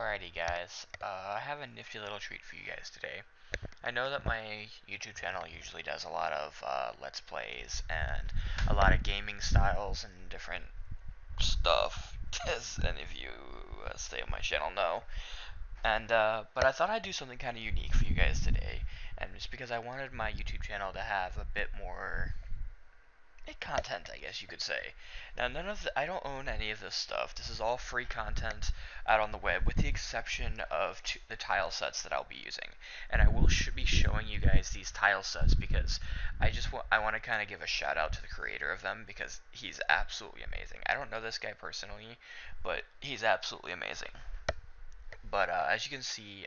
Alrighty guys, I have a nifty little treat for you guys today. I know that my YouTube channel usually does a lot of Let's Plays and a lot of gaming styles and different stuff, as any of you stay on my channel know. And but I thought I'd do something kind of unique for you guys today, and it's because I wanted my YouTube channel to have a bit more content, I guess you could say. Now, I don't own any of this stuff. This is all free content out on the web, with the exception of the tile sets that I'll be using. And I will be showing you guys these tile sets because I want to kind of give a shout out to the creator of them because he's absolutely amazing. I don't know this guy personally, but he's absolutely amazing. But as you can see,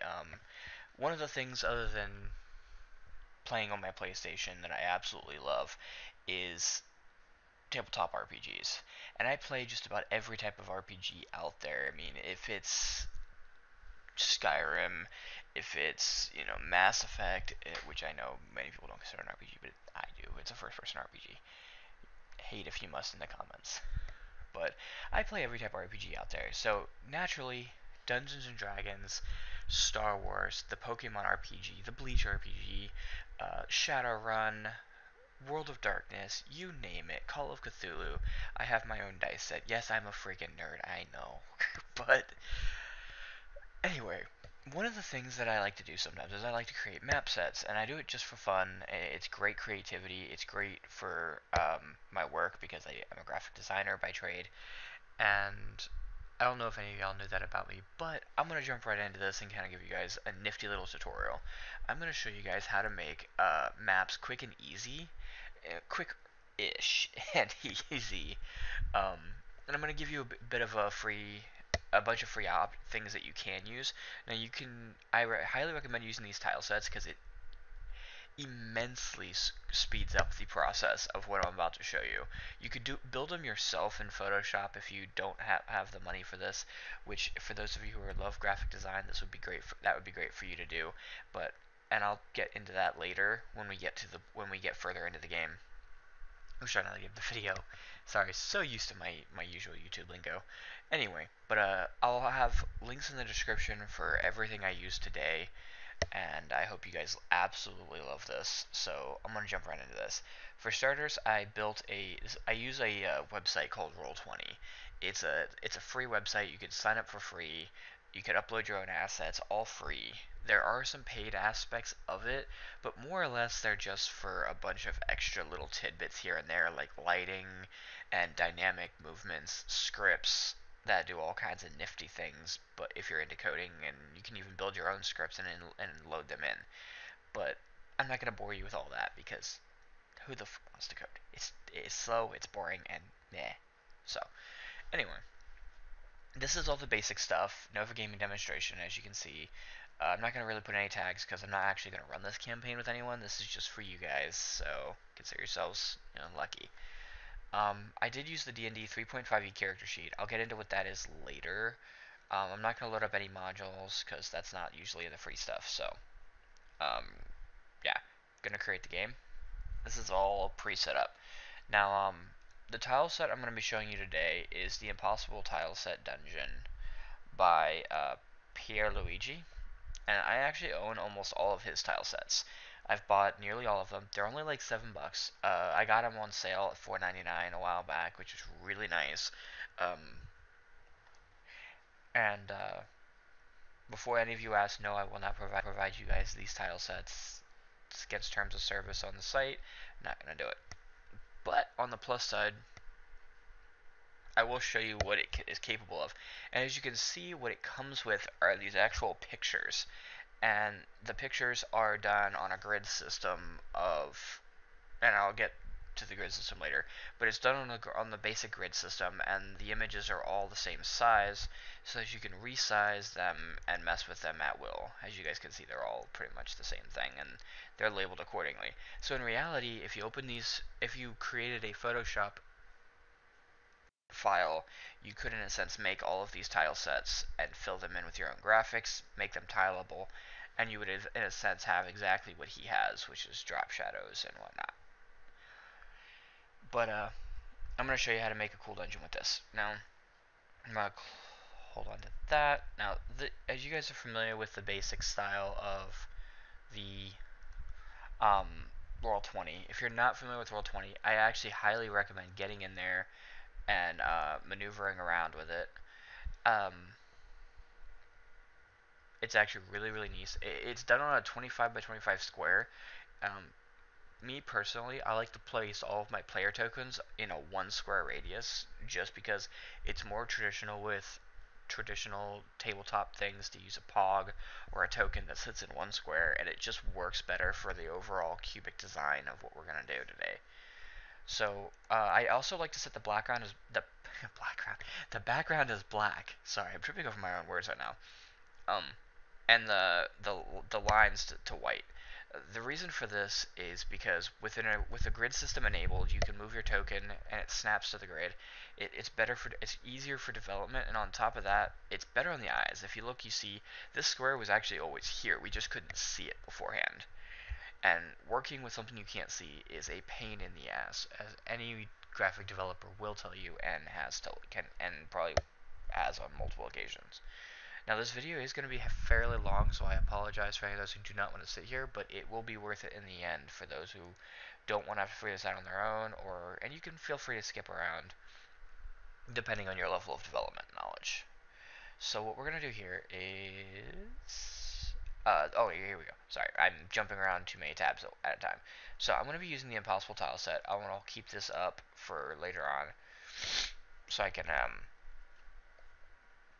one of the things other than playing on my PlayStation that I absolutely love is tabletop RPGs, and I play just about every type of RPG out there. I mean, if it's Skyrim, if it's, Mass Effect, which I know many people don't consider an RPG, but I do. It's a first-person RPG. Hate if you must in the comments. But I play every type of RPG out there, so naturally, Dungeons and Dragons, Star Wars, the Pokemon RPG, the Bleach RPG, Shadowrun, World of Darkness, you name it, Call of Cthulhu. I have my own dice set. Yes, I'm a freaking nerd, I know. But anyway, one of the things that I like to do sometimes is I like to create map sets, and I do it just for fun. It's great creativity. It's great for my work because I am a graphic designer by trade, and I don't know if any of y'all knew that about me, but I'm going to jump right into this and kind of give you guys a nifty little tutorial. I'm going to show you guys how to make maps quick and easy, quick-ish and easy, and I'm going to give you a bit of a bunch of free things that you can use. Now I highly recommend using these tile sets because it immensely speeds up the process of what I'm about to show you. You could build them yourself in Photoshop if you don't have the money for this, which for those of you who love graphic design, that would be great for you to do. And I'll get into that later when we get further into the game. I'm trying to give the video. Sorry, so used to my usual YouTube lingo. Anyway, but I'll have links in the description for everything I use today, and I hope you guys absolutely love this. So I'm gonna jump right into this. For starters, I use a website called Roll20. It's a free website. You can sign up for free. You can upload your own assets, all free. There are some paid aspects of it, but more or less they're just for a bunch of extra little tidbits here and there, like lighting and dynamic movements, scripts that do all kinds of nifty things. But if you're into coding, and you can even build your own scripts and load them in. But I'm not gonna bore you with all that because who the f wants to code? It's slow, it's boring, and meh. So anyway, this is all the basic stuff. NovaGaming demonstration, as you can see. I'm not going to really put any tags because I'm not actually going to run this campaign with anyone. This is just for you guys, so consider yourselves lucky. I did use the D&D 3.5e character sheet. I'll get into what that is later. I'm not going to load up any modules because that's not usually the free stuff. So, yeah, going to create the game. This is all pre-set up. Now, the tile set I'm going to be showing you today is the Impossible Tile Set Dungeon by Pierluigi. And I actually own almost all of his tile sets. I've bought nearly all of them. They're only like $7. I got them on sale at $4.99 a while back, which was really nice. Before any of you ask, no, I will not provide you guys these tile sets. It's against terms of service on the site. Not gonna do it. But on the plus side, I will show you what it is capable of. And as you can see, what it comes with are these actual pictures. And the pictures are done on a grid system and I'll get to the grid system later, but it's done on the basic grid system, and the images are all the same size, so that you can resize them and mess with them at will. As you guys can see, they're all pretty much the same thing, and they're labeled accordingly. So in reality, if you created a Photoshop file, you could in a sense make all of these tile sets and fill them in with your own graphics, make them tileable, and you would in a sense have exactly what he has, which is drop shadows and whatnot. But I'm going to show you how to make a cool dungeon with this. Now, I'm going to hold on to that. Now, as you guys are familiar with the basic style of the um, Roll20, if you're not familiar with Roll20, I actually highly recommend getting in there and maneuvering around with it. It's actually really, really nice. It's done on a 25 by 25 square. Um, Me personally, I like to place all of my player tokens in a 1 square radius just because it's more traditional with traditional tabletop things to use a pog or a token that sits in 1 square, and it just works better for the overall cubic design of what we're going to do today. So I also like to set the background as the background is black. Sorry, I'm tripping over my own words right now. Um, and the lines to white. The reason for this is because with a grid system enabled, you can move your token and it snaps to the grid. It's easier for development, and on top of that, it's better on the eyes. If you look, you see this square was actually always here. We just couldn't see it beforehand. And working with something you can't see is a pain in the ass, as any graphic developer will tell you, and probably has on multiple occasions. Now this video is going to be fairly long, so I apologize for any of those who do not want to sit here, but it will be worth it in the end for those who don't want to have to figure this out on their own, and you can feel free to skip around depending on your level of development knowledge. So what we're going to do here is... oh, here we go. Sorry, I'm jumping around too many tabs at a time. So I'm going to be using the Impossible Tile set. I want to keep this up for later on so I can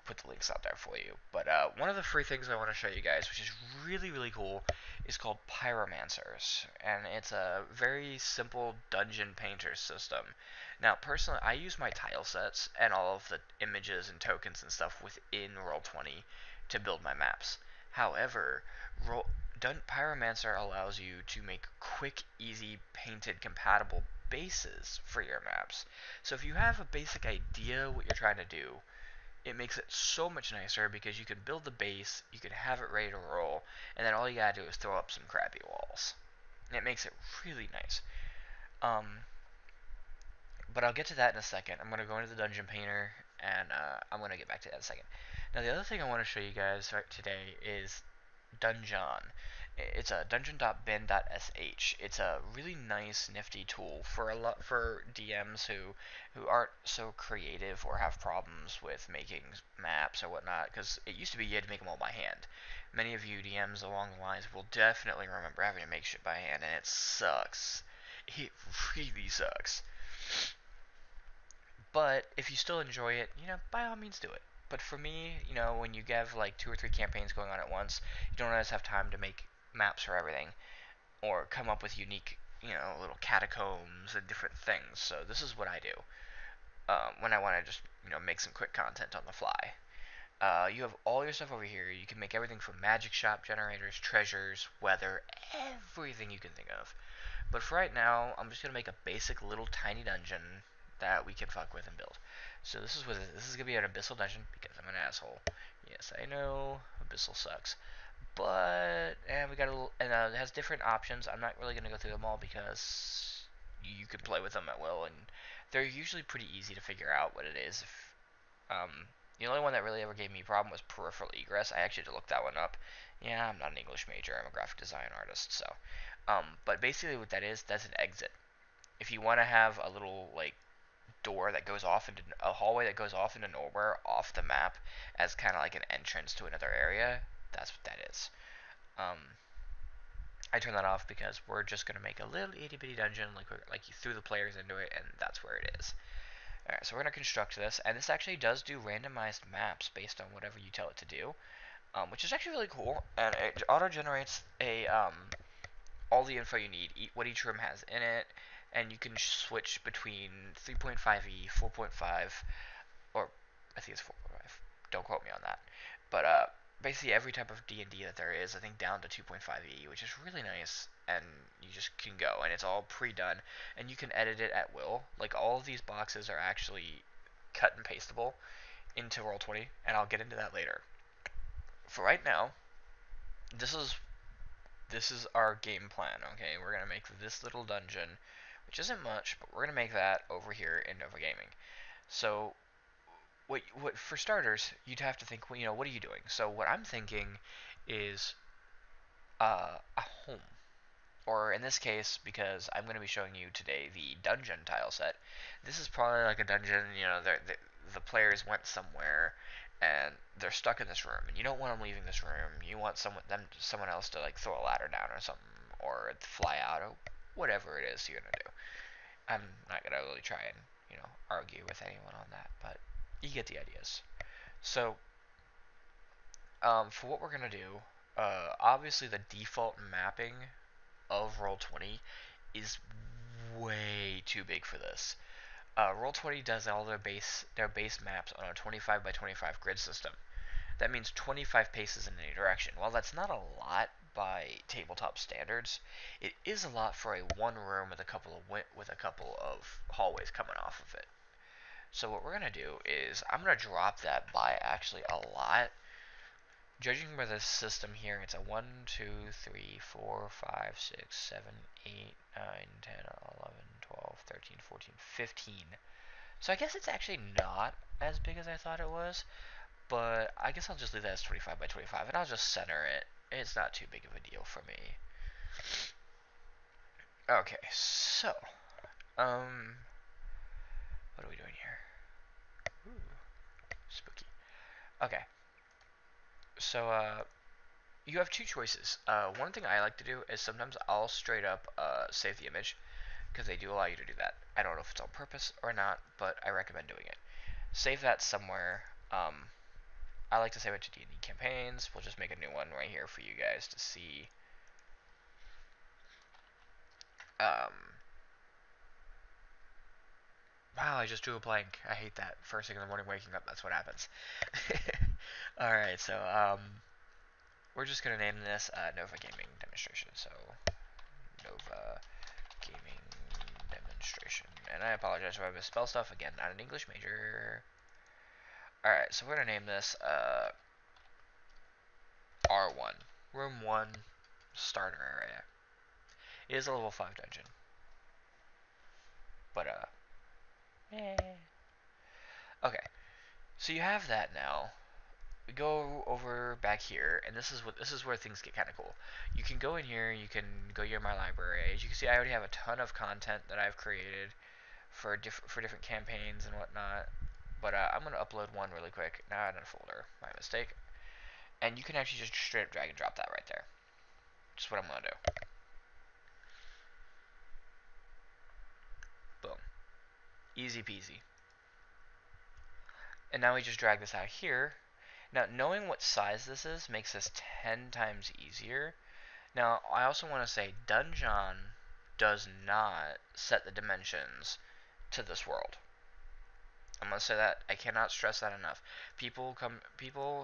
put the links out there for you. But one of the free things I want to show you guys, which is really, really cool, is called Pyromancers. And it's a very simple dungeon painter system. Now, personally, I use my tile sets and all of the images and tokens and stuff within Roll20 to build my maps. However, Pyromancer allows you to make quick, easy, painted, compatible bases for your maps. So if you have a basic idea what you're trying to do, it makes it so much nicer because you can build the base, you can have it ready to roll, and then all you gotta do is throw up some crappy walls. And it makes it really nice. But I'll get to that in a second. I'm gonna go into the dungeon painter, and I'm gonna get back to that in a second. Now the other thing I want to show you guys right today is Dungeon. It's a dungeon.bin.sh. It's a really nice, nifty tool for DMs who aren't so creative or have problems with making maps or whatnot. Because it used to be you had to make them all by hand. Many of you DMs along the lines will definitely remember having to make shit by hand, and it sucks. It really sucks. But if you still enjoy it, by all means do it. But for me, when you have like 2 or 3 campaigns going on at once, you don't always have time to make maps for everything or come up with unique, little catacombs and different things. So this is what I do when I want to just, make some quick content on the fly. You have all your stuff over here. You can make everything from magic shop generators, treasures, weather, everything you can think of. But for right now, I'm just going to make a basic little tiny dungeon that we can fuck with and build. So this is gonna be an abyssal dungeon because I'm an asshole. Yes, I know, abyssal sucks, but we got it has different options. I'm not really gonna go through them all because you can play with them at will, and they're usually pretty easy to figure out what it is. The only one that really ever gave me a problem was peripheral egress. I actually had to look that one up. Yeah, I'm not an English major. I'm a graphic design artist. So, but basically what that is, that's an exit. If you want to have a little door that goes off into a hallway that goes off into nowhere off the map as kind of like an entrance to another area, that's what that is. I turn that off because we're just gonna make a little itty bitty dungeon, like you threw the players into it, and that's where it is. Alright, so we're gonna construct this, and this actually does do randomized maps based on whatever you tell it to do, which is actually really cool, and it auto generates all the info you need, what each room has in it, and you can switch between 3.5e, 4.5, or I think it's 4.5. Don't quote me on that. But basically every type of D&D that there is, I think down to 2.5e, which is really nice, and you just can go, and it's all pre-done, and you can edit it at will. Like, all of these boxes are actually cut and pastable into Roll20, and I'll get into that later. For right now, this is our game plan, okay? We're going to make this little dungeon, which isn't much, but we're going to make that over here in NovaGaming. So what for starters, you'd have to think, well, you know, what are you doing? So what I'm thinking is a home. Or in this case, because I'm going to be showing you today the dungeon tile set, this is probably like a dungeon, you know, the players went somewhere and they're stuck in this room, and you don't want them leaving this room. You want someone else to like throw a ladder down or something, or fly out, or whatever it is you're going to do. I'm not going to really try and, you know, argue with anyone on that, but you get the ideas. So, for what we're going to do, obviously the default mapping of Roll20 is way too big for this. Roll20 does all their base maps on a 25 by 25 grid system. That means 25 paces in any direction. While that's not a lot by tabletop standards, it is a lot for a one room with a couple of hallways coming off of it. So what we're gonna do is I'm gonna drop that by actually a lot. Judging by the system here, it's a 1, 2, 3, 4, 5, 6, 7, 8, 9, 10, 11, 12, 13, 14, 15. So I guess it's actually not as big as I thought it was, but I guess I'll just leave that as 25 by 25, and I'll just center it. It's not too big of a deal for me. Okay, so, what are we doing here? Ooh, spooky. Okay, so, you have two choices. One thing I like to do is sometimes I'll straight up save the image, because they do allow you to do that. I don't know if it's on purpose or not, but I recommend doing it. Save that somewhere. I like to save it to D&D campaigns. We'll just make a new one right here for you guys to see. Wow, I just drew a blank. I hate that. First thing in the morning waking up, that's what happens. Alright, so, we're just going to name this NovaGaming demonstration. So, NovaGaming demonstration. And I apologize if I misspell stuff. Again, not an English major. Alright, so we're going to name this R1. Room 1, starter area. It is a level 5 dungeon. But, okay. So you have that now. We go over back here, and this is where things get kind of cool. You can go in here, you can go here in my library. As you can see, I already have a ton of content that I've created for different campaigns and whatnot. But I'm gonna upload one really quick. Not in a folder, my mistake. And you can actually just straight up drag and drop that right there. Just what I'm gonna do. Boom, easy peasy. And now we just drag this out here. Now, knowing what size this is makes this 10 times easier. Now, I also want to say Dungeon does not set the dimensions to this world. I'm going to say that. I cannot stress that enough. People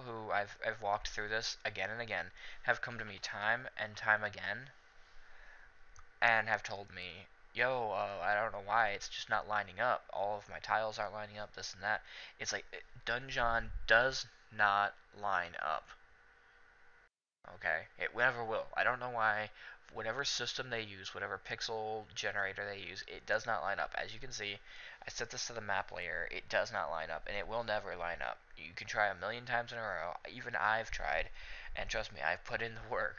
who I've walked through this again and again have come to me time and time again and have told me, yo, I don't know why, it's just not lining up. All of my tiles aren't lining up, this and that. It's like, Dungeon does not line up. Okay? It never will. I don't know why. Whatever system they use, whatever pixel generator they use, it does not line up. As you can see, I set this to the map layer. It does not line up, and it will never line up. You can try a million times in a row. Even I've tried, and trust me, I've put in the work.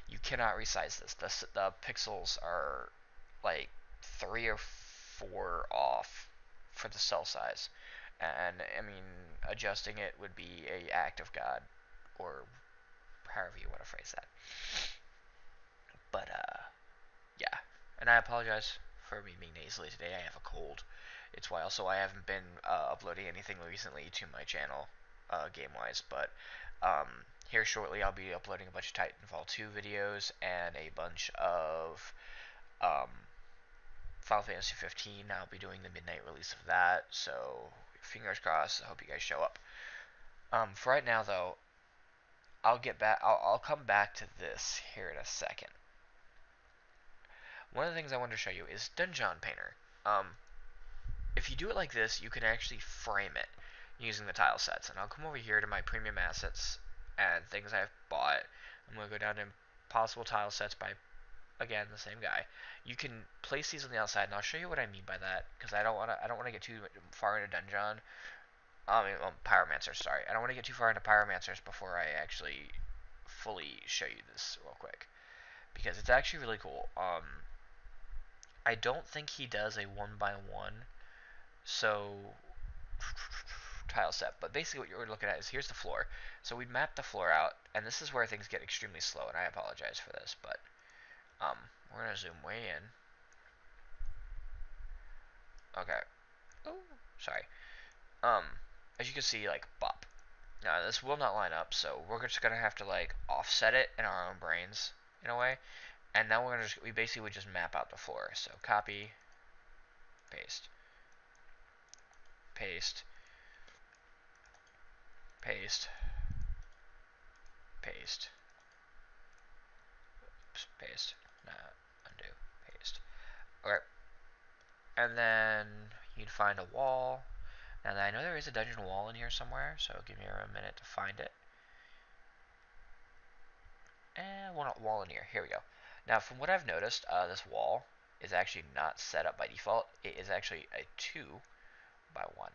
You cannot resize this. The pixels are like 3 or 4 off for the cell size. And, I mean, adjusting it would be a act of God, or however you want to phrase that. But, yeah. And I apologize for me being nasally today. I have a cold. It's why also I haven't been uploading anything recently to my channel, game-wise. But, here shortly I'll be uploading a bunch of Titanfall 2 videos and a bunch of, Final Fantasy 15. I'll be doing the midnight release of that, so fingers crossed. I hope you guys show up. For right now, though, I'll come back to this here in a second. One of the things I wanted to show you is Dungeon Painter. If you do it like this, you can actually frame it using the tile sets. And I'll come over here to my premium assets and things I've bought. I'm going to go down to possible tile sets by, again, the same guy. You can place these on the outside, and I'll show you what I mean by that, because I don't want to get too far into Dungeon. Pyromancers, sorry. I don't want to get too far into Pyromancers before I actually fully show you this real quick, because it's actually really cool. I don't think he does a 1x1, so tile set, but basically what you're looking at is here's the floor. So we mapped the floor out, and this is where things get extremely slow, and I apologize for this, but we're gonna zoom way in. Okay. Oh, sorry. As you can see, like, bop. Now this will not line up, so we're just gonna have to like offset it in our own brains in a way, and now we basically would just map out the floor. So copy, paste, paste, paste, paste, oops, paste, undo, paste. Okay, and then you'd find a wall. Now I know there is a dungeon wall in here somewhere, so give me a minute to find it. And wall in here. Here we go. Now, from what I've noticed, this wall is actually not set up by default. It is actually a 2x1.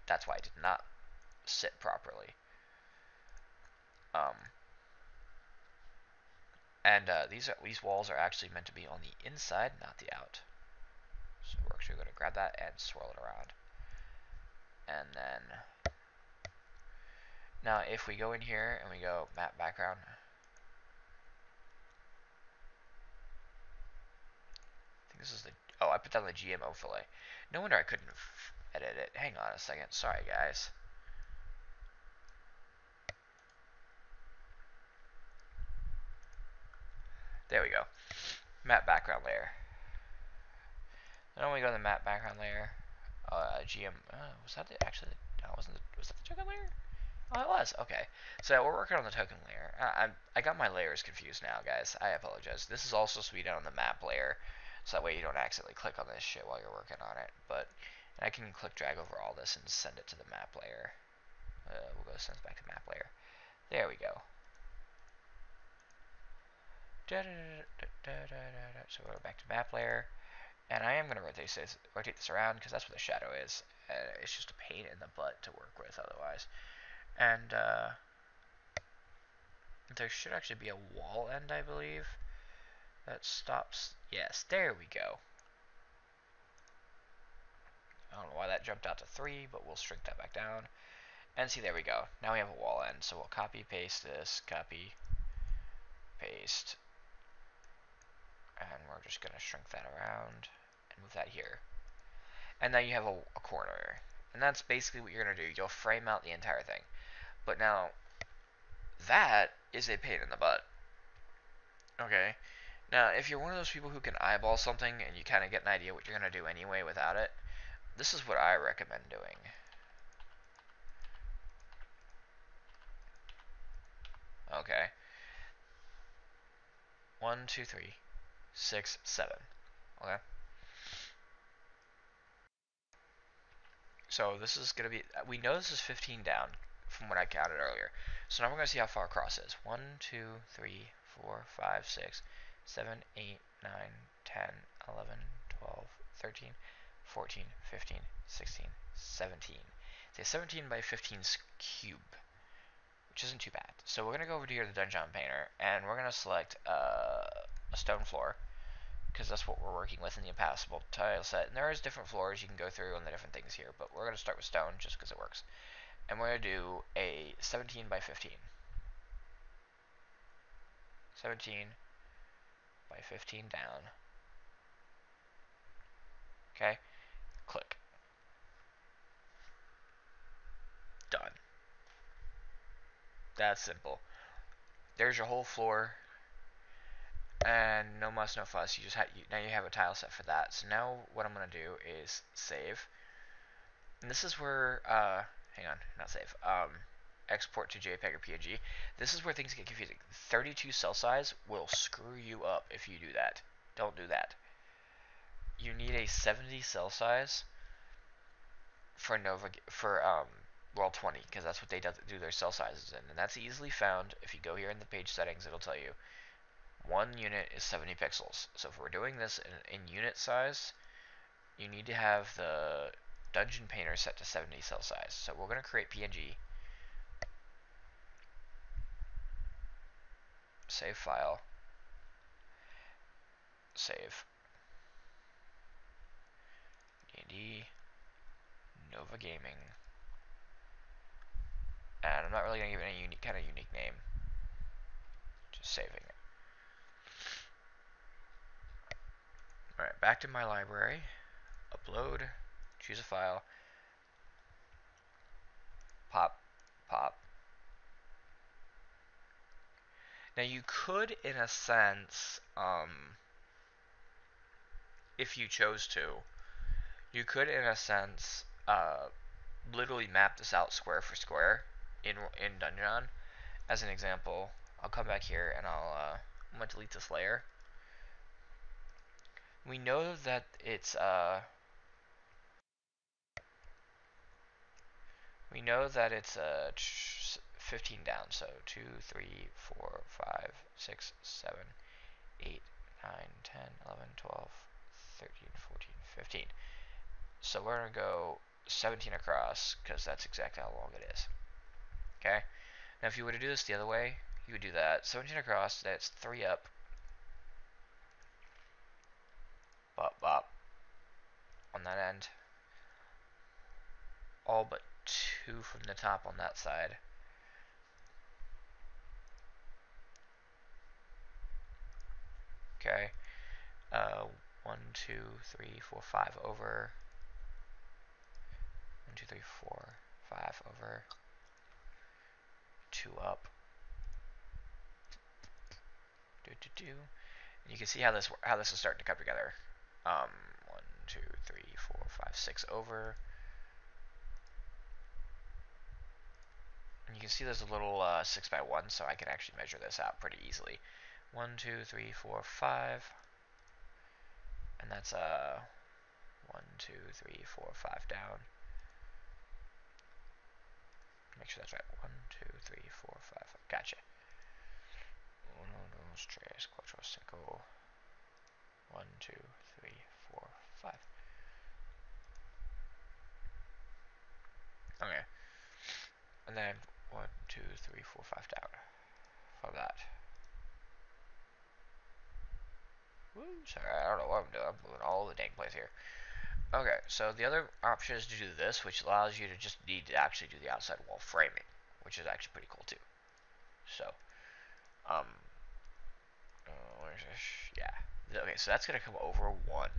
That's why it did not sit properly. These walls are actually meant to be on the inside, not the out. So we're actually going to grab that and swirl it around. And then, now if we go in here and we go map background, I think this is the, oh, I put down the GMO fillet. No wonder I couldn't edit it. Hang on a second. Sorry, guys. There we go. Map background layer. Then when we go to the map background layer, was that actually? No, was that the token layer? Oh, it was. Okay. So we're working on the token layer. I got my layers confused now, guys. I apologize. This is also supposed to be done on the map layer, so that way you don't accidentally click on this shit while you're working on it. But I can click drag over all this and send it to the map layer. We'll go send it back to map layer. There we go. So we'll go back to map layer, and I am going to rotate this around because that's where the shadow is. It's just a pain in the butt to work with otherwise. And there should actually be a wall end, I believe, that stops. Yes, there we go. I don't know why that jumped out to 3, but we'll shrink that back down. And see, there we go. Now we have a wall end. So we'll copy, paste this, copy, paste. And we're just going to shrink that around and move that here. And now you have a corner. And that's basically what you're going to do. You'll frame out the entire thing. But now, that is a pain in the butt. Okay? Now, if you're one of those people who can eyeball something and you kind of get an idea what you're going to do anyway without it, this is what I recommend doing. Okay. 1, 2, 3, 6, 7. Okay? So this is going to be, we know this is 15 down from what I counted earlier. So now we're going to see how far across is. 1, 2, 3, 4, 5, 6, 7, 8, 9, 10, 11, 12, 13, 14, 15, 16, 17. It's a 17 by 15 cube, which isn't too bad. So we're going to go over to here to the Dungeon Painter, and we're going to select a stone floor, because that's what we're working with in the impassable tile set. And there is different floors you can go through and the different things here, but we're going to start with stone just because it works. And we're going to do a 17 by 15. 17 by 15 down. Okay, click. Done. That's simple. There's your whole floor. And no muss, no fuss. Now you have a tile set for that. So now what I'm gonna do is save. And this is where hang on, not save. Export to JPEG or PNG. This is where things get confusing. 32 cell size will screw you up if you do that. Don't do that. You need a 70 cell size for Roll20, because that's what they do their cell sizes in, and that's easily found if you go here in the page settings. It'll tell you 1 unit is 70 pixels. So if we're doing this in unit size, you need to have the dungeon painter set to 70 cell size. So we're going to create PNG, save file, save, D&D, NovaGaming, and I'm not really going to give it any kind of unique name, just saving it. Alright, back to my library, upload, choose a file, pop. Now you could, in a sense, if you chose to, you could, in a sense, literally map this out square for square in Dungeon. As an example, I'll come back here and I'm gonna delete this layer. We know that it's 15 down, so 2, 3, 4, 5, 6, 7, 8, 9, 10, 11, 12, 13, 14, 15. So we're going to go 17 across, because that's exactly how long it is. Okay? Now if you were to do this the other way, you would do that. 17 across, that's 3 up. Bop, bop. On that end. All but 2 from the top on that side. Okay. 1, 2, 3, 4, 5 over. 1, 2, 3, 4, 5 over. 2 up. And you can see how this is starting to come together. 1, 2, 3, 4, 5, 6 over. And you can see there's a little 6 by 1, so I can actually measure this out pretty easily. 1, 2, 3, 4, 5. And that's 1, 2, 3, 4, 5 down. Make sure that's right. 1, 2, 3, 4, 5. Gotcha. 1, 2, 3, 4, 5. 1, 2, 3, 4, 5. Okay. And then 1, 2, 3, 4, 5 down. From that. Woo, sorry, I don't know what I'm doing. I'm moving all over the dang place here. Okay, so the other option is to do this, which allows you to just need to actually do the outside wall framing, which is actually pretty cool too. So, where's this? Yeah. Okay, so that's gonna come over 1.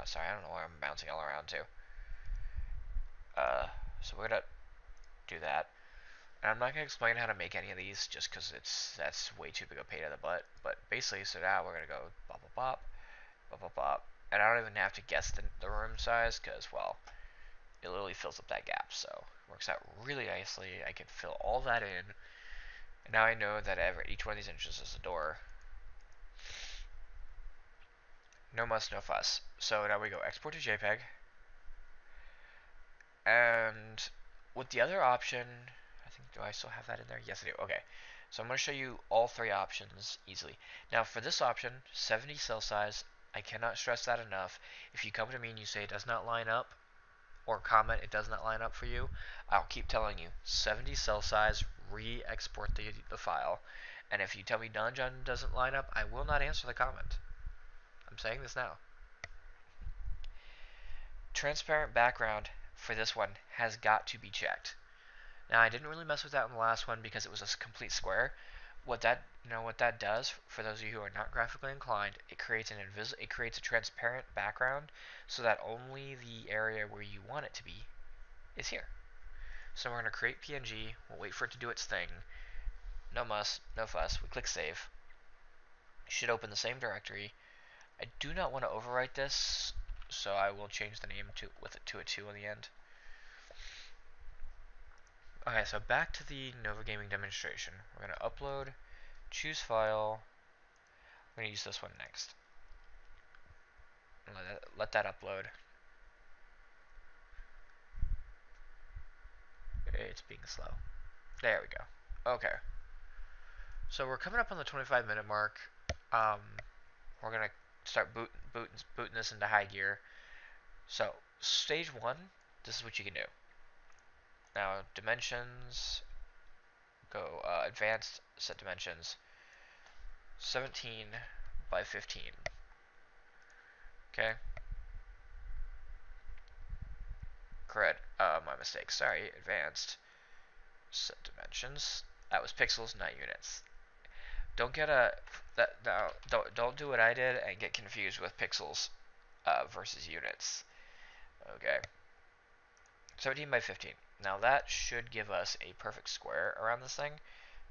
Sorry, I don't know why I'm bouncing all around too. So we're gonna do that. And I'm not going to explain how to make any of these just because that's way too big a pain in the butt. But basically, so now we're going to go bop, bop, bop, bop, bop, bop. And I don't even have to guess the room size because, well, it literally fills up that gap. So it works out really nicely. I can fill all that in. And now I know that each one of these inches is a door. No muss, no fuss. So now we go export to JPEG. And with the other option... do I still have that in there? Yes, I do. Okay. So I'm going to show you all 3 options easily. Now, for this option, 70 cell size, I cannot stress that enough. If you come to me and you say it does not line up, or comment it does not line up for you, I'll keep telling you, 70 cell size, re-export the file. And if you tell me Dungeon doesn't line up, I will not answer the comment. I'm saying this now. Transparent background for this one has got to be checked. Now I didn't really mess with that in the last one because it was a complete square. What that does for those of you who are not graphically inclined, it creates a transparent background so that only the area where you want it to be is here. So we're going to create PNG. We'll wait for it to do its thing. No muss, no fuss. We click save. It should open the same directory. I do not want to overwrite this, so I will change the name to a 2 on the end. Okay, so back to the NovaGaming demonstration. We're going to upload, choose file. I'm going to use this one next. Let that upload. It's being slow. There we go. Okay. So we're coming up on the 25-minute mark. We're going to start booting this into high gear. So, stage 1, this is what you can do. Now, dimensions, go advanced, set dimensions, 17 by 15. Okay. Correct. My mistake. Sorry. Advanced, set dimensions. That was pixels, not units. Don't get don't do what I did and get confused with pixels versus units. Okay. 17 by 15. Now that should give us a perfect square around this thing,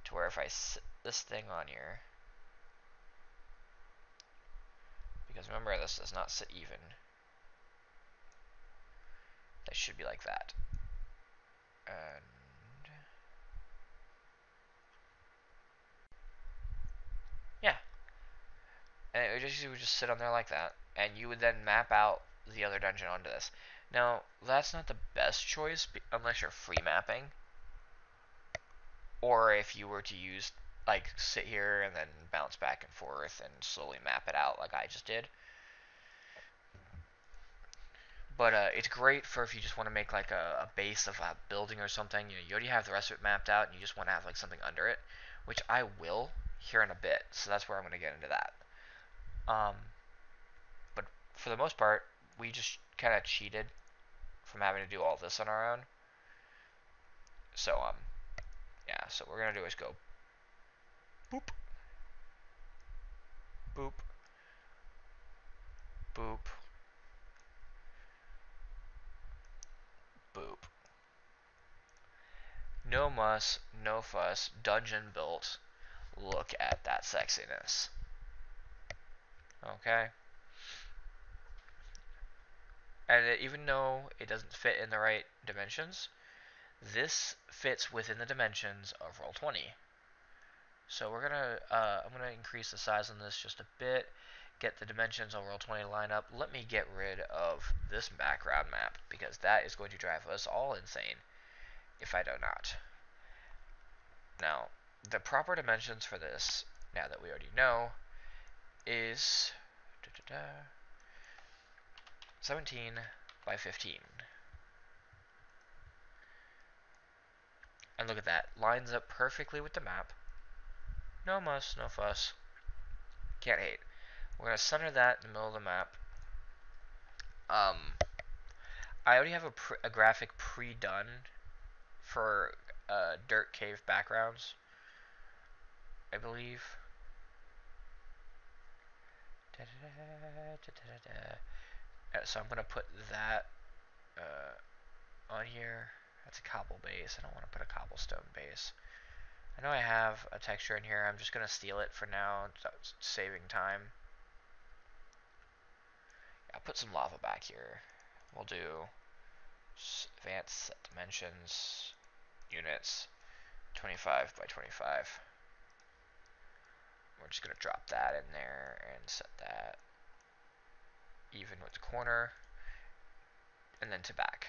to where if I sit this thing on here, because remember this does not sit even, that should be like that. And yeah, and it would just sit on there like that, and you would then map out the other dungeon onto this. Now that's not the best choice unless you're free mapping, or if you were to use like sit here and then bounce back and forth and slowly map it out like I just did. But it's great for if you just want to make like a base of a building or something. You know, you already have the rest of it mapped out, and you just want to have like something under it, which I will here in a bit. So that's where I'm going to get into that. But for the most part, we just kind of cheated from having to do all this on our own. So yeah. So what we're gonna do is go boop, boop, boop, boop. No muss, no fuss, dungeon built. Look at that sexiness. Okay. And even though it doesn't fit in the right dimensions, this fits within the dimensions of Roll20. So we're gonna, I'm gonna increase the size on this just a bit, get the dimensions of Roll20 line up. Let me get rid of this background map, because that is going to drive us all insane if I do not. Now, the proper dimensions for this, now that we already know, is 17 by 15. And look at that, lines up perfectly with the map. No muss, no fuss. Can't hate. We're going to center that in the middle of the map. I already have a graphic pre-done for dirt cave backgrounds, I believe. So I'm going to put that on here. That's a cobble base. I don't want to put a cobblestone base. I know I have a texture in here. I'm just going to steal it for now, saving time. I'll put some lava back here. We'll do advanced set dimensions, units, 25 by 25. We're just going to drop that in there and set that even with the corner, and then to back.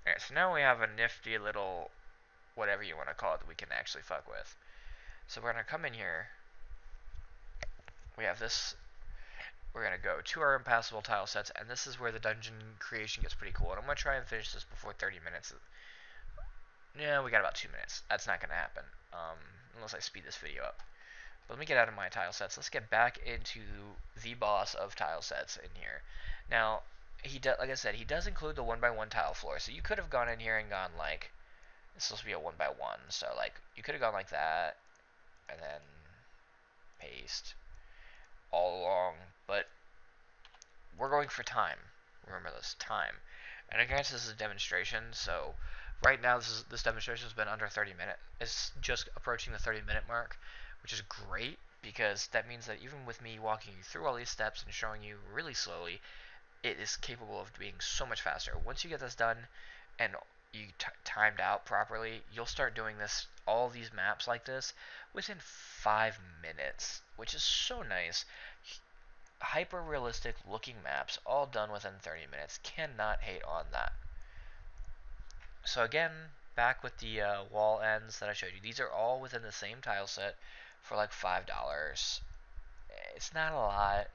Alright, so now we have a nifty little whatever you want to call it that we can actually fuck with. So we're going to come in here. We have this. We're going to go to our impassable tile sets, and this is where the dungeon creation gets pretty cool. And I'm going to try and finish this before 30 minutes. Yeah, we got about 2 minutes. That's not going to happen, unless I speed this video up. But let me get out of my tile sets. Let's get back into the boss of tile sets in here. Now, like I said, he does include the 1x1 tile floor. So you could have gone in here and gone like, it's supposed to be a 1x1. So like, you could have gone like that, and then paste all along. But we're going for time. Remember this, time. And again, this is a demonstration, so right now this demonstration has been under 30 minutes. It's just approaching the 30-minute mark, which is great, because that means that even with me walking you through all these steps and showing you really slowly, it is capable of being so much faster. Once you get this done and you timed out properly, you'll start doing all these maps like this within 5 minutes, which is so nice. Hyper realistic looking maps, all done within 30 minutes. Cannot hate on that. So again, back with the wall ends that I showed you. These are all within the same tile set for like $5. It's not a lot.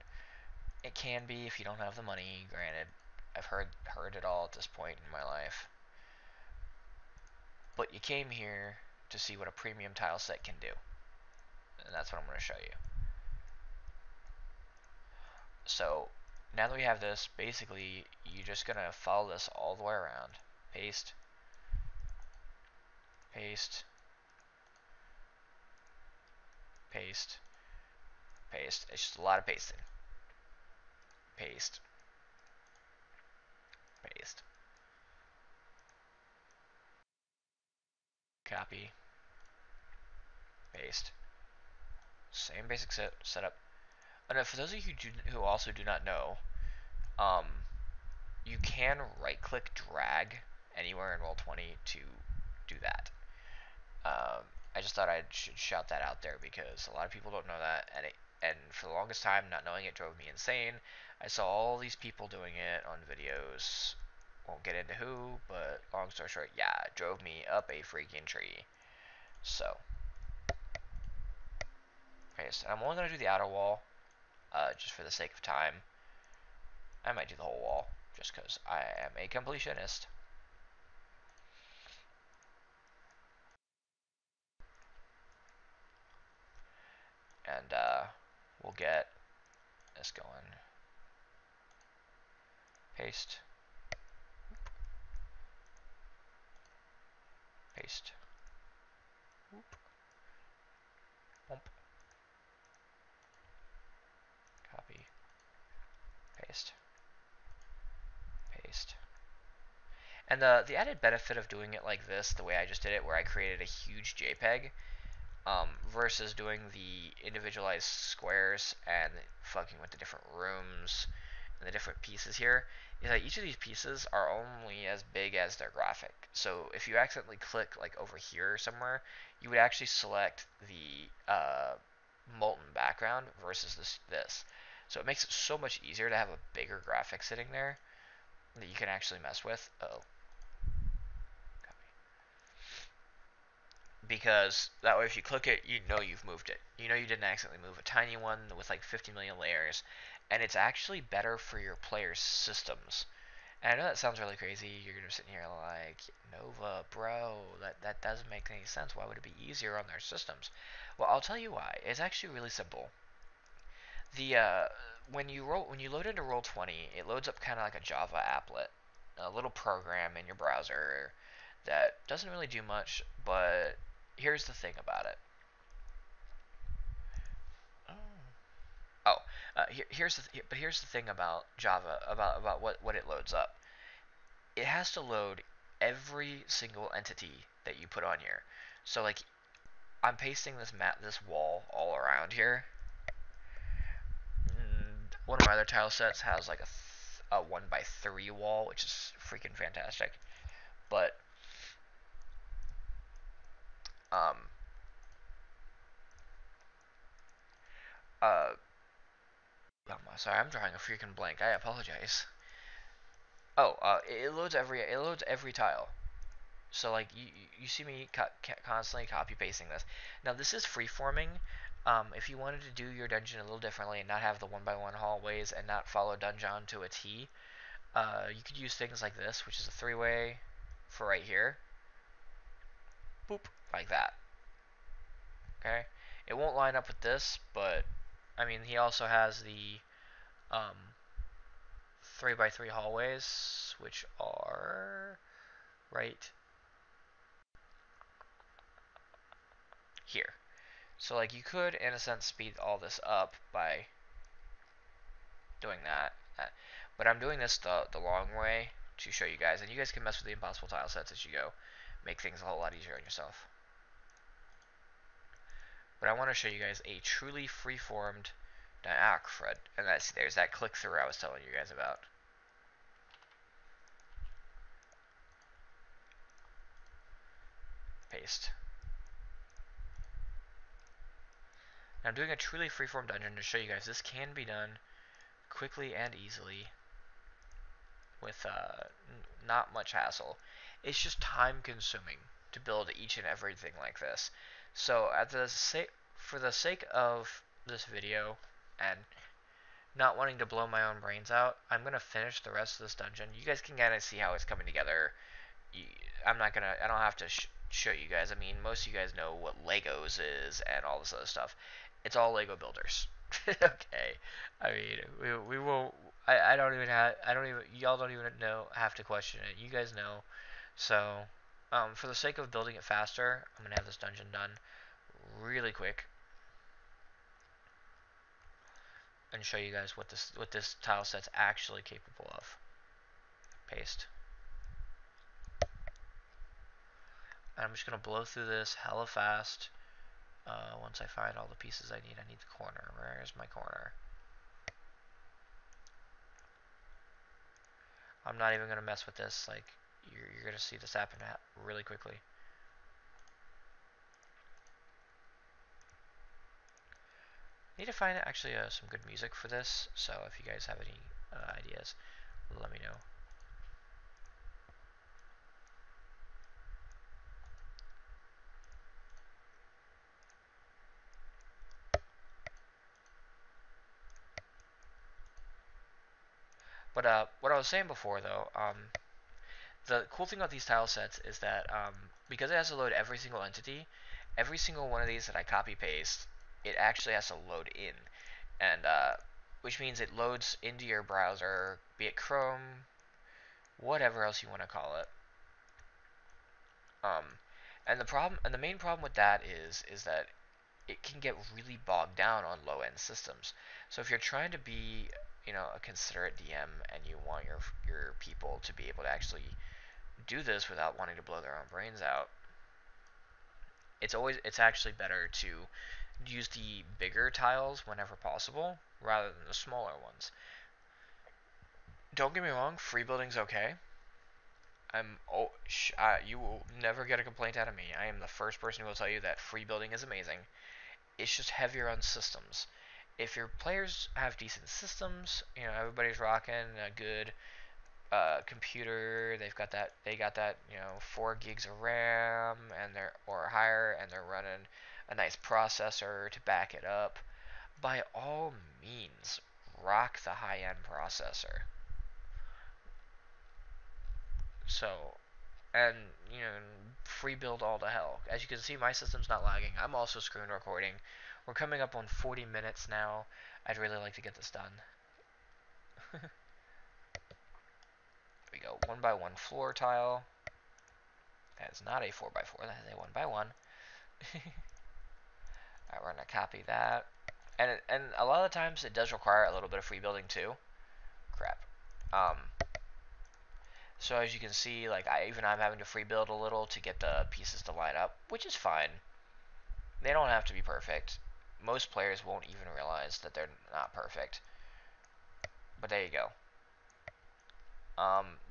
It can be if you don't have the money, granted. I've heard it all at this point in my life. But you came here to see what a premium tile set can do. And that's what I'm going to show you. So now that we have this, basically you're just going to follow this all the way around. Paste, paste, paste, paste. It's just a lot of pasting. Paste, paste, copy, paste. Same basic setup. And for those of you who also do not know, you can right-click drag anywhere in Roll20 to do that. I just thought I should shout that out there because a lot of people don't know that, and for the longest time, not knowing it drove me insane. I saw all these people doing it on videos. Won't get into who, but long story short, yeah, it drove me up a freaking tree. So, okay, so I'm only going to do the outer wall, just for the sake of time. I might do the whole wall, just because I am a completionist. And we'll get this going. Paste. Paste. Whoop. Bump. Copy. Paste. Paste. And the added benefit of doing it like this, the way I just did it, where I created a huge JPEG, versus doing the individualized squares and fucking with the different rooms and the different pieces here, is that each of these pieces are only as big as their graphic. So if you accidentally click like over here somewhere, you would actually select the molten background versus this. So it makes it so much easier to have a bigger graphic sitting there that you can actually mess with. Because that way if you click it, you know you've moved it. You know you didn't accidentally move a tiny one with like 50 million layers, and it's actually better for your players' systems. And I know that sounds really crazy. You're gonna be sitting here like, Nova, bro, that doesn't make any sense. Why would it be easier on their systems? Well, I'll tell you why. It's actually really simple. The when you load into Roll20, it loads up kind of like a Java applet, a little program in your browser that doesn't really do much, but here's the thing about it. Here's the thing about Java, about what it loads up. It has to load every single entity that you put on here. So like, I'm pasting this wall all around here. One of my other tile sets has like a 1x3 wall, which is freaking fantastic. But sorry, I'm drawing a freaking blank. I apologize. It loads every tile. So like you see me constantly copy pasting this. Now this is freeforming. If you wanted to do your dungeon a little differently and not have the 1x1 hallways and not follow dungeon to a T, you could use things like this, which is a 3-way for right here. Boop, like that. Okay, it won't line up with this, but I mean he also has the 3x3 hallways, which are right here. So like you could, in a sense, speed all this up by doing that. But I'm doing this the long way to show you guys, and you guys can mess with the impossible tile sets as you go. Make things a whole lot easier on yourself. But I want to show you guys a truly free-formed crud. And there's that click-through I was telling you guys about. Paste. Now I'm doing a truly freeform dungeon to show you guys this can be done quickly and easily with not much hassle. It's just time consuming to build each and everything like this. So for the sake of this video and not wanting to blow my own brains out, I'm going to finish the rest of this dungeon. You guys can kind of see how it's coming together. I don't have to show you guys. I mean, most of you guys know what Legos is and all this other stuff. It's all Lego builders. Okay. I mean, we will. I don't even have. I don't even. Y'all don't even know. Have to question it. You guys know. So, for the sake of building it faster, I'm gonna have this dungeon done really quick and show you guys what this tile set's actually capable of. Paste. And I'm just gonna blow through this hella fast. Once I find all the pieces I need the corner. Where's my corner? I'm not even gonna mess with this. Like, you're gonna see this happen really quickly. Need to find actually some good music for this. So if you guys have any ideas, let me know. But what I was saying before, though, the cool thing about these tile sets is that because it has to load every single entity, every single one of these that I copy paste, it actually has to load in, and which means it loads into your browser, be it Chrome, whatever else you want to call it. And the main problem with that is that it can get really bogged down on low-end systems. So if you're trying to be, a considerate DM and you want your people to be able to actually do this without wanting to blow their own brains out, it's actually better to use the bigger tiles whenever possible rather than the smaller ones. Don't get me wrong, free building's okay. You will never get a complaint out of me. I am the first person who will tell you that free building is amazing. It's just heavier on systems. If your players have decent systems, everybody's rocking a good computer. They got that 4 gigs of RAM or higher, and they're running a nice processor to back it up. By all means, rock the high-end processor. So, and free build all to hell. As you can see, my system's not lagging. I'm also screen recording. We're coming up on 40 minutes now. I'd really like to get this done. There we go. 1x1 floor tile. That is not a 4x4. That is a 1x1. Alright, we're gonna copy that. And a lot of the times it does require a little bit of free building too. Crap. So as you can see, like I'm having to free build a little to get the pieces to line up, which is fine. They don't have to be perfect. Most players won't even realize that they're not perfect. But there you go.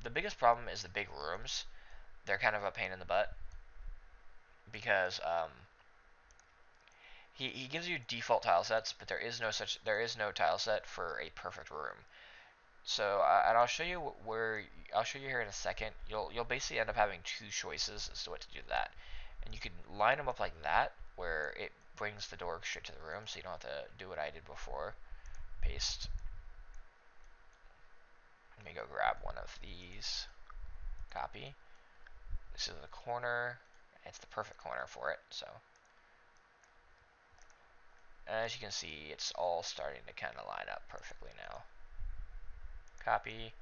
The biggest problem is the big rooms. They're kind of a pain in the butt because he gives you default tile sets, but there is no tile set for a perfect room. So and I'll show you here in a second. You'll basically end up having 2 choices as to what to do with that, and you can line them up like that, where it brings the door straight to the room, so you don't have to do what I did before. Paste. Let me go grab one of these. Copy. This is the corner. It's the perfect corner for it. So, and as you can see, it's all starting to kind of line up perfectly now. Copy.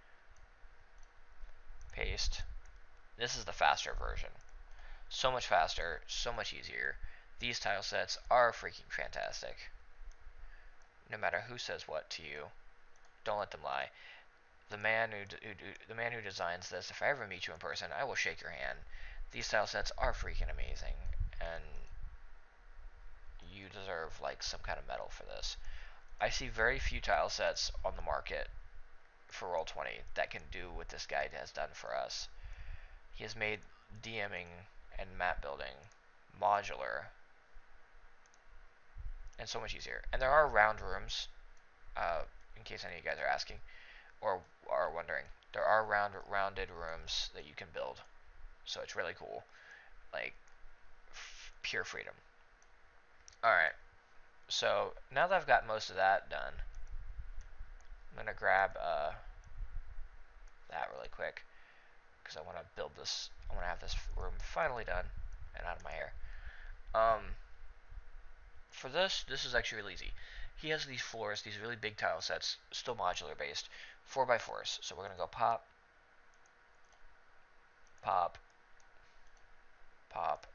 Paste. This is the faster version. So much faster, so much easier. These tile sets are freaking fantastic. No matter who says what to you, don't let them lie. The man who designs this, if I ever meet you in person, I will shake your hand. These tile sets are freaking amazing, and you deserve like some kind of medal for this. I see very few tile sets on the market for Roll20 that can do what this guy has done for us. He has made DMing and map building modular and so much easier. And there are round rooms, in case any of you guys are asking or are wondering. There are rounded rooms that you can build, so it's really cool. Like pure freedom. All right. So now that I've got most of that done, I'm gonna grab that really quick because I want to build this. I want to have this room finally done and out of my hair. For this is actually really easy. He has these floors, these really big tile sets, still modular based, 4x4s. So we're gonna go pop, pop, pop.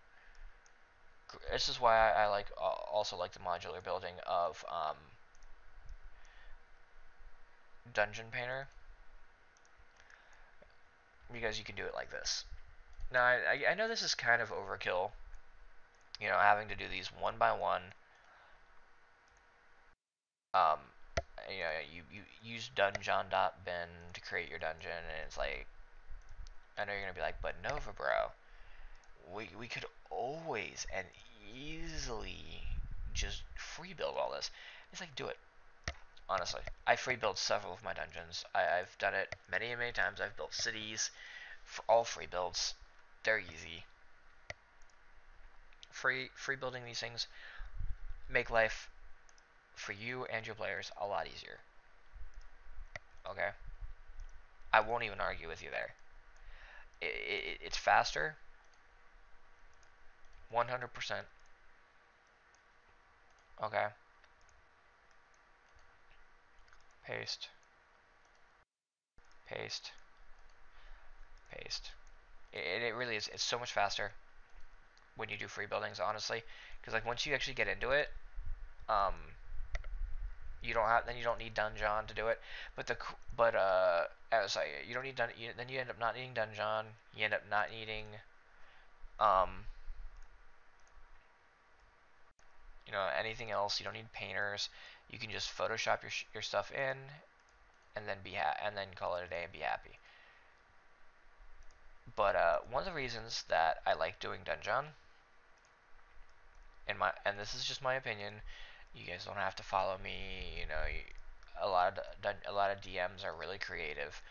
This is why I like also like the modular building of Dungeon Painter, because you can do it like this. Now I know this is kind of overkill, you know, having to do these one by one. Um, you know, you use dungeon.bin to create your dungeon, and it's like, I know you're gonna be like, but Nova, bro, we could always and easily just free build all this. It's like, do it. Honestly, I free built several of my dungeons. I've done it many and many times. I've built cities for all free builds. They're easy. Free building these things make life for you and your players a lot easier. Okay, I won't even argue with you there. It's faster, 100%. Okay, paste, paste, paste. It really is. It's so much faster when you do free buildings, honestly, because like once you actually get into it, um, you don't need dungeon to do it. Sorry, you don't need then you end up not needing dungeon. You end up not needing um you know, anything else. You don't need painters. You can just Photoshop your stuff in, and then and then call it a day and be happy. But one of the reasons that I like doing dungeon, and this is just my opinion, you guys don't have to follow me. You know, a lot of DMs are really creative,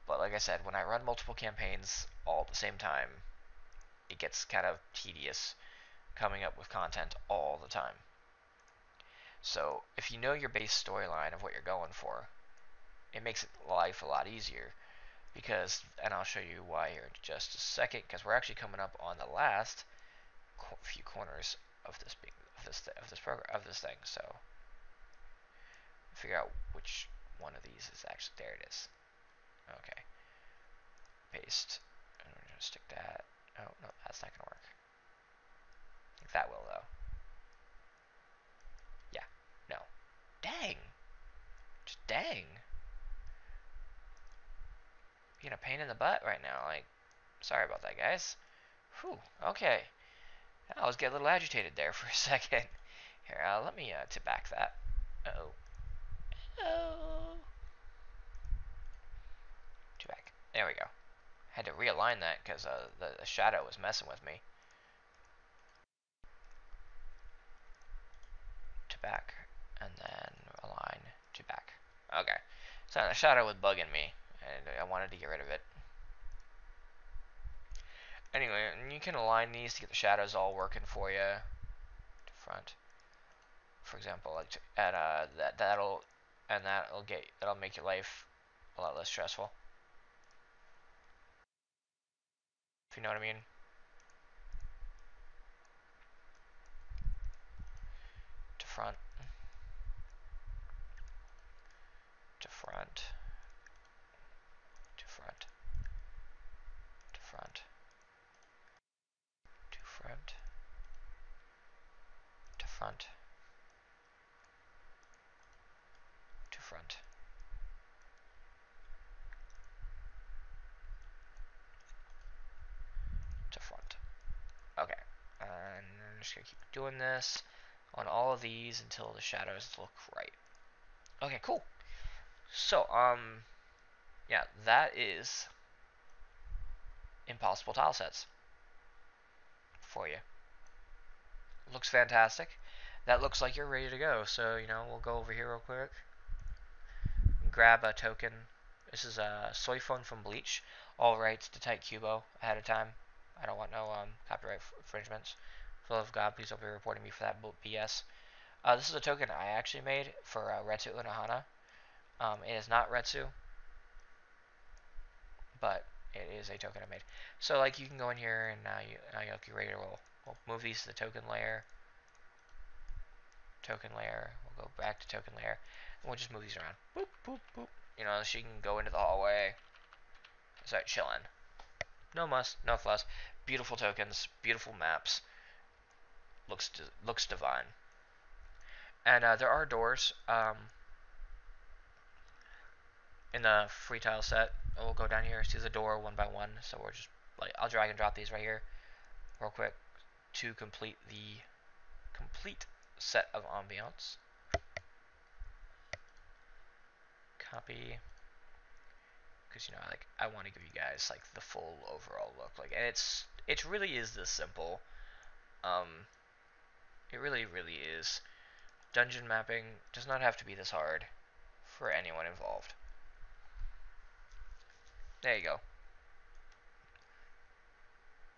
but like I said, when I run multiple campaigns all at the same time, it gets kind of tedious coming up with content all the time. So if you know your base storyline of what you're going for, it makes life a lot easier. Because, and I'll show you why here in just a second, because we're actually coming up on the last few corners of this thing. So figure out which one of these is actually, there it is. Okay, paste. And we're gonna stick that. Oh no, that's not gonna work. I think that will though. Yeah, no. Dang. Just dang. Being a pain in the butt right now. Like, sorry about that, guys. Whew. Okay. I was getting a little agitated there for a second. Here, let me to back that. Uh-oh. Oh. To back. There we go. Had to realign that because the shadow was messing with me. To back. And then align to back. Okay. So the shadow was bugging me, and I wanted to get rid of it. Anyway, you can align these to get the shadows all working for you. To front. For example, like that'll make your life a lot less stressful. If you know what I mean. To front. To front. To front. To front. To front. To front. To front. To front. Okay. And I'm just gonna keep doing this on all of these until the shadows look right. Okay, cool. So, yeah, that is impossible tile sets for you. Looks fantastic. That looks like you're ready to go. So, you know, we'll go over here real quick. Grab a token. This is a soy phone from Bleach. All rights to Type Cubo ahead of time. I don't want no copyright infringements. For the love of God, please don't be reporting me for that BS. This is a token I actually made for Retsu Unohana. It is not Retsu, but it is a token I made. So like you can go in here and now you're ready to roll. We'll move these to the token layer. Token layer. We'll go back to token layer. And we'll just move these around. Boop, boop, boop. You know, so you can go into the hallway. Start chilling. No muss, no fuss. Beautiful tokens, beautiful maps. Looks divine. And there are doors in the free tile set. We'll go down here, see the door one by one. So we're just like, I'll drag and drop these right here real quick to complete the complete set of ambiance. Copy. Because, you know, like, I want to give you guys like the full overall look. Like, and it really is this simple. It really is. Dungeon mapping does not have to be this hard for anyone involved. There you go.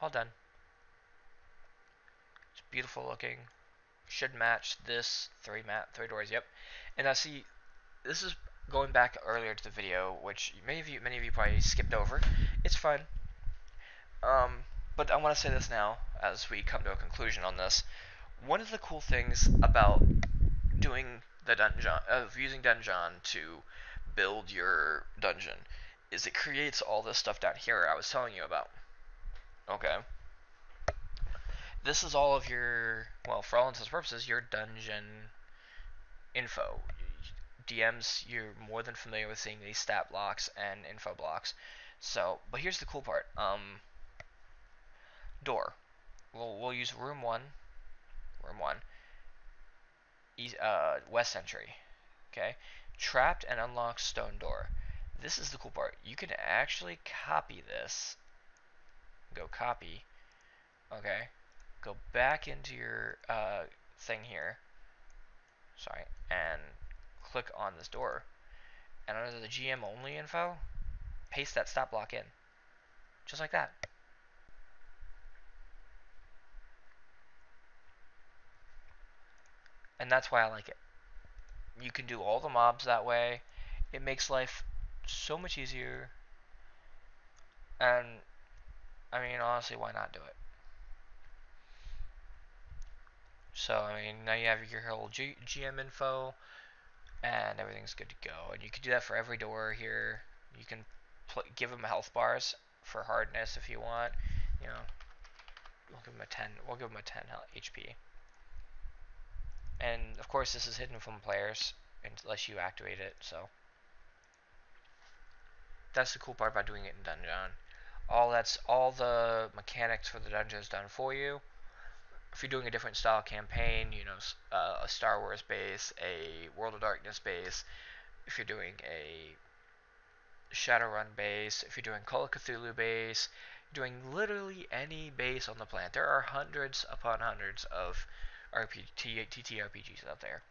All done. It's beautiful looking. Should match this three doors. Yep. And now see, this is going back earlier to the video, which many of you probably skipped over. It's fine. But I want to say this now as we come to a conclusion on this. One of the cool things about doing the using Dungeon to build your dungeon is it creates all this stuff down here I was telling you about. Okay. This is all of your, well, for all intents and purposes, your dungeon info. DMs, you're more than familiar with seeing these stat blocks and info blocks. So, but here's the cool part. Door. We'll use room 1. West entry. Okay. Trapped and unlocked stone door. This is the cool part. You can actually copy this. Go copy. Okay. Go back into your thing here. Sorry. And click on this door. And under the GM only info, paste that stat block in. Just like that. And that's why I like it. You can do all the mobs that way. It makes life so much easier. And I mean, honestly, why not do it? So, I mean, now you have your whole GM info, and everything's good to go. And you can do that for every door here. You can give them health bars for hardness if you want. You know, we'll give them a 10. We'll give them a 10 HP. And of course, this is hidden from players unless you activate it. So that's the cool part about doing it in Dungeon. All the mechanics for the dungeon is done for you. If you're doing a different style campaign, you know, a Star Wars base, a World of Darkness base, if you're doing a Shadowrun base, if you're doing Call of Cthulhu base, you're doing literally any base on the planet. There are hundreds upon hundreds of TTRPGs out there.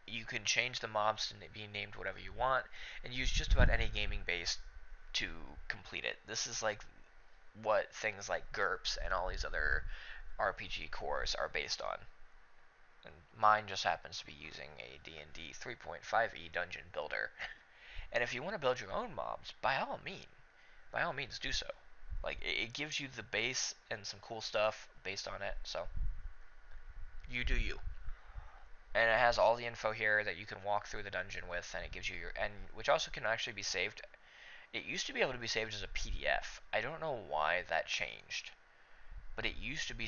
You can change the mobs to be named whatever you want, and use just about any gaming base to complete it. This is like what things like GURPS and all these other RPG cores are based on. And mine just happens to be using a D&D 3.5e dungeon builder. And if you want to build your own mobs, by all means do so. Like, it gives you the base and some cool stuff based on it, so you do you. And it has all the info here that you can walk through the dungeon with, and it gives you which also can actually be saved. It used to be able to be saved as a PDF. I don't know why that changed, but it used to be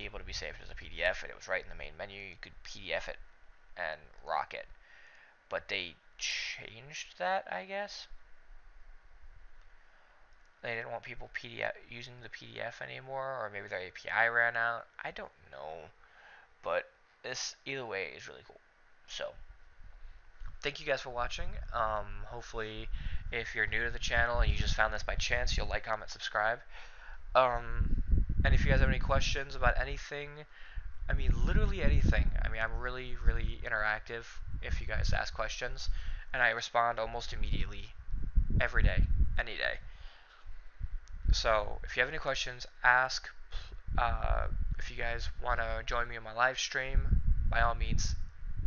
able to be saved as a PDF, and it was right in the main menu. You could PDF it and rock it, but they changed that, I guess. They didn't want people using the PDF anymore, or maybe their API ran out. I don't know, but this either way is really cool. So thank you guys for watching. Hopefully, if you're new to the channel and you just found this by chance, you'll like, comment, subscribe. And if you guys have any questions about anything, I mean, literally anything. I mean, I'm really interactive if you guys ask questions, and I respond almost immediately, every day, any day. So if you have any questions, ask. If you guys want to join me on my live stream, by all means,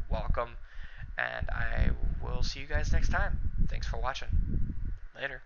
welcome. And I we'll see you guys next time. Thanks for watching. Later.